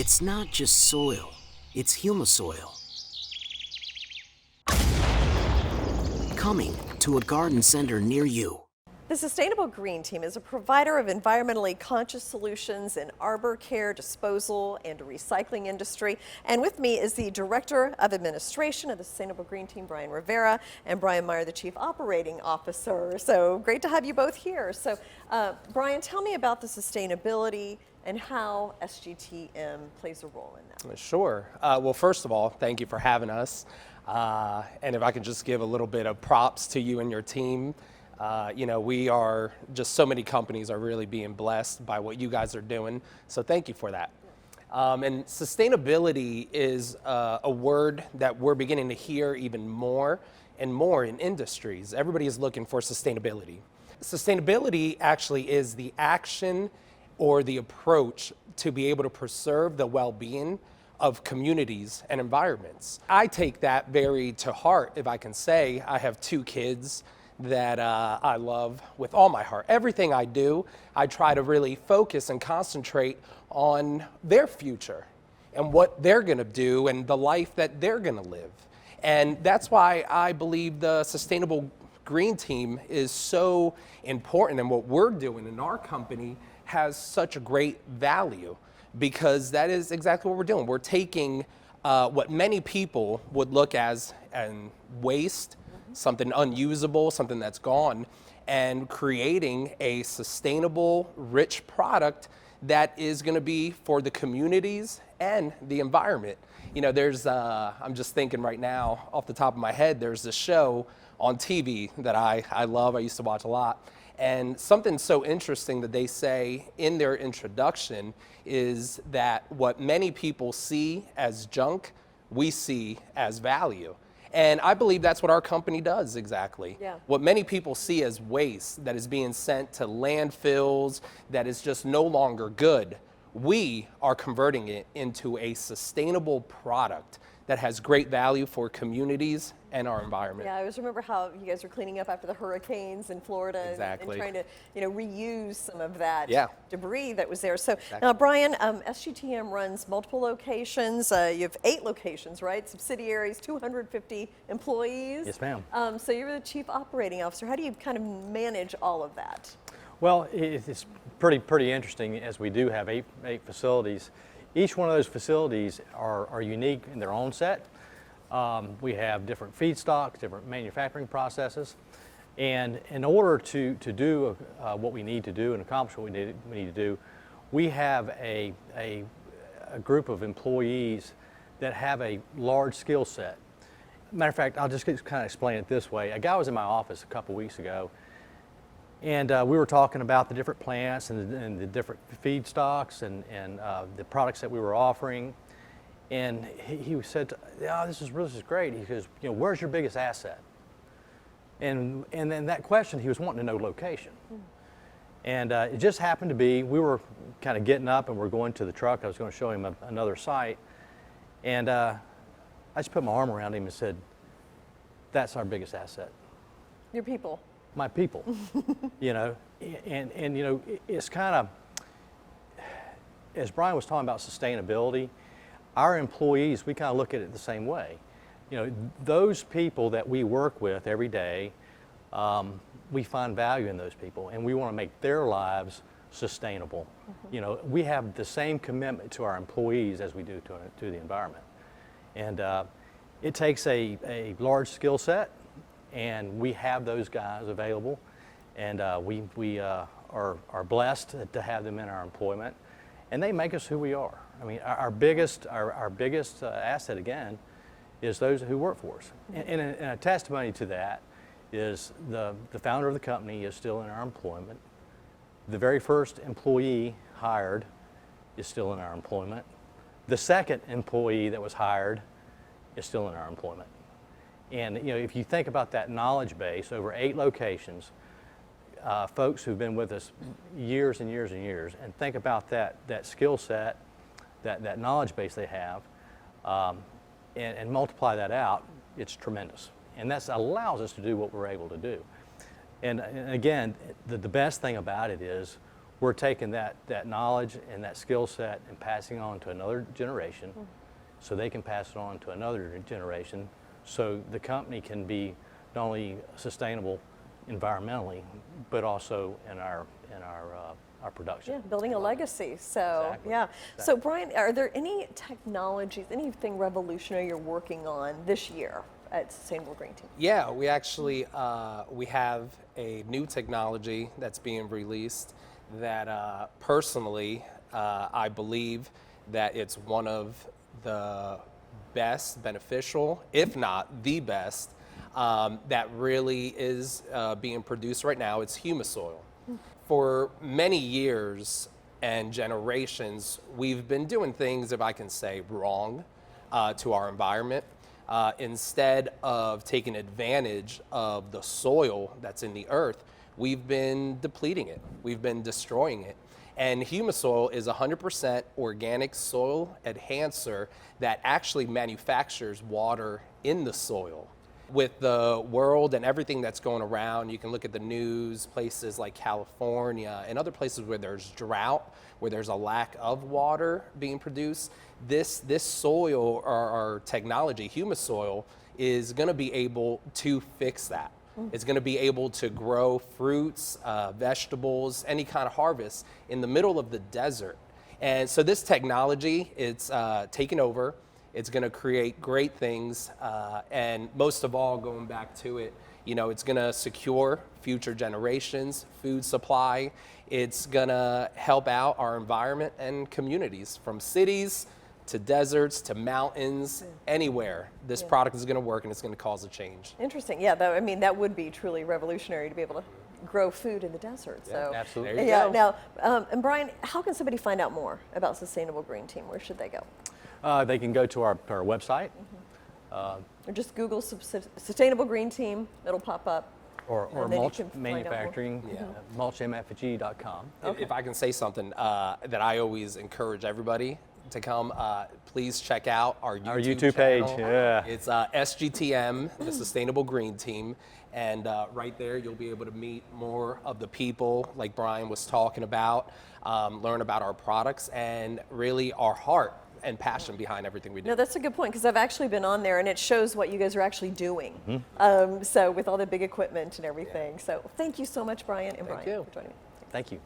It's not just soil, it's humasoil. Coming to a garden center near you. The Sustainable Green Team is a provider of environmentally conscious solutions in arbor care, disposal, and recycling industry. And with me is the Director of Administration of the Sustainable Green Team, Brian Rivera, and Brian Meier, the Chief Operating Officer. So great to have you both here. So Brian, tell me about the sustainability and how SGTM plays a role in that. Sure. Well, first of all, thank you for having us. And if I can just give a little bit of props to you and your team. We are just so many companies are really being blessed by what you guys are doing. So thank you for that. And sustainability is a word that we're beginning to hear even more and more in industries. Everybody is looking for sustainability. Sustainability actually is the action or the approach to be able to preserve the well-being of communities and environments. I take that very to heart, if I can say. I have 2 kids that I love with all my heart. Everything I do, I try to really focus and concentrate on their future and what they're gonna do and the life that they're gonna live. And that's why I believe the Sustainable Green Team is so important, and what we're doing in our company has such a great value, because that is exactly what we're doing. We're taking what many people would look as waste, something unusable, something that's gone, and creating a sustainable, rich product that is gonna be for the communities and the environment. You know, there's, I'm just thinking right now, off the top of my head, there's this show on TV that I love, I used to watch a lot. And something so interesting that they say in their introduction is that what many people see as junk, we see as value. And I believe that's what our company does exactly. Yeah. What many people see as waste that is being sent to landfills, that is just no longer good, we are converting it into a sustainable product that has great value for communities and our environment. Yeah, I always remember how you guys were cleaning up after the hurricanes in Florida Exactly. and trying to, reuse some of that debris that was there. So Exactly. now, Brian, SGTM runs multiple locations. You have 8 locations, right? Subsidiaries, 250 employees. Yes, ma'am. So you're the Chief Operating Officer. How do you kind of manage all of that? Well, it's pretty interesting, as we do have eight facilities. Each one of those facilities are unique in their own set. We have different feedstocks, different manufacturing processes, and in order to do what we need to do and accomplish what we need to do, we have a group of employees that have a large skill set. Matter of fact, I'll just kind of explain it this way. A guy was in my office a couple weeks ago, and we were talking about the different plants and the different feedstocks and the products that we were offering. And he said, this is great. He goes, where's your biggest asset? And then that question, he was wanting to know location. And it just happened to be, we were kind of getting up and we're going to the truck. I was going to show him another site. And I just put my arm around him and said, that's our biggest asset. Your people. My people, and it's kind of, as Brian was talking about sustainability, our employees, we kind of look at it the same way. Those people that we work with every day, we find value in those people, and we want to make their lives sustainable. We have the same commitment to our employees as we do to the environment. And it takes a large skill set, and we have those guys available, and we are blessed to have them in our employment, and they make us who we are. I mean, our biggest asset, again, is those who work for us. And a testimony to that is the founder of the company is still in our employment. The very first employee hired is still in our employment. The second employee that was hired is still in our employment. And if you think about that knowledge base over 8 locations, folks who've been with us years and years and years, and think about that skill set, that knowledge base they have, and multiply that out, it's tremendous. And that allows us to do what we're able to do. And again, the best thing about it is we're taking that knowledge and that skill set and passing on to another generation so they can pass it on to another generation so the company can be not only sustainable environmentally, but also in our production. Yeah, building a legacy. So, Exactly. yeah. Exactly. So, Brian, are there any technologies, anything revolutionary you're working on this year at Sustainable Green Team? Yeah, we actually we have a new technology that's being released that personally I believe that it's one of the best beneficial, if not the best, that really is being produced right now. It's humisoil. For many years and generations, we've been doing things, if I can say, wrong to our environment. Instead of taking advantage of the soil that's in the earth, we've been depleting it. We've been destroying it. And humisoil is 100% organic soil enhancer that actually manufactures water in the soil. With the world and everything that's going around, you can look at the news, places like California and other places where there's drought, where there's a lack of water being produced. This soil, or our technology, humisoil, is going to be able to fix that. It's going to be able to grow fruits, vegetables, any kind of harvest in the middle of the desert. And so this technology, it's taken over. It's going to create great things, and most of all, going back to it, it's going to secure future generations, food supply. It's going to help out our environment and communities, from cities to deserts to mountains, anywhere. This product is going to work, and it's going to cause a change. Interesting. Yeah, though, I mean, that would be truly revolutionary to be able to grow food in the desert. Yeah, so absolutely. There you yeah. go. Now, and Brian, how can somebody find out more about Sustainable Green Team? Where should they go? They can go to our website. Or just Google Sustainable Green Team. It'll pop up. Or And then you mulch can find out more. manufacturing, mulchmfg.com. If I can say something that I always encourage everybody to come, please check out our YouTube page. channel. Yeah. It's SGTM, the Sustainable Green Team, and right there you'll be able to meet more of the people like Brian was talking about, learn about our products, and really our heart and passion behind everything we do. No, that's a good point, because I've actually been on there and it shows what you guys are actually doing. So with all the big equipment and everything. So thank you so much, Brian and Brian, you. for joining me. Thank you.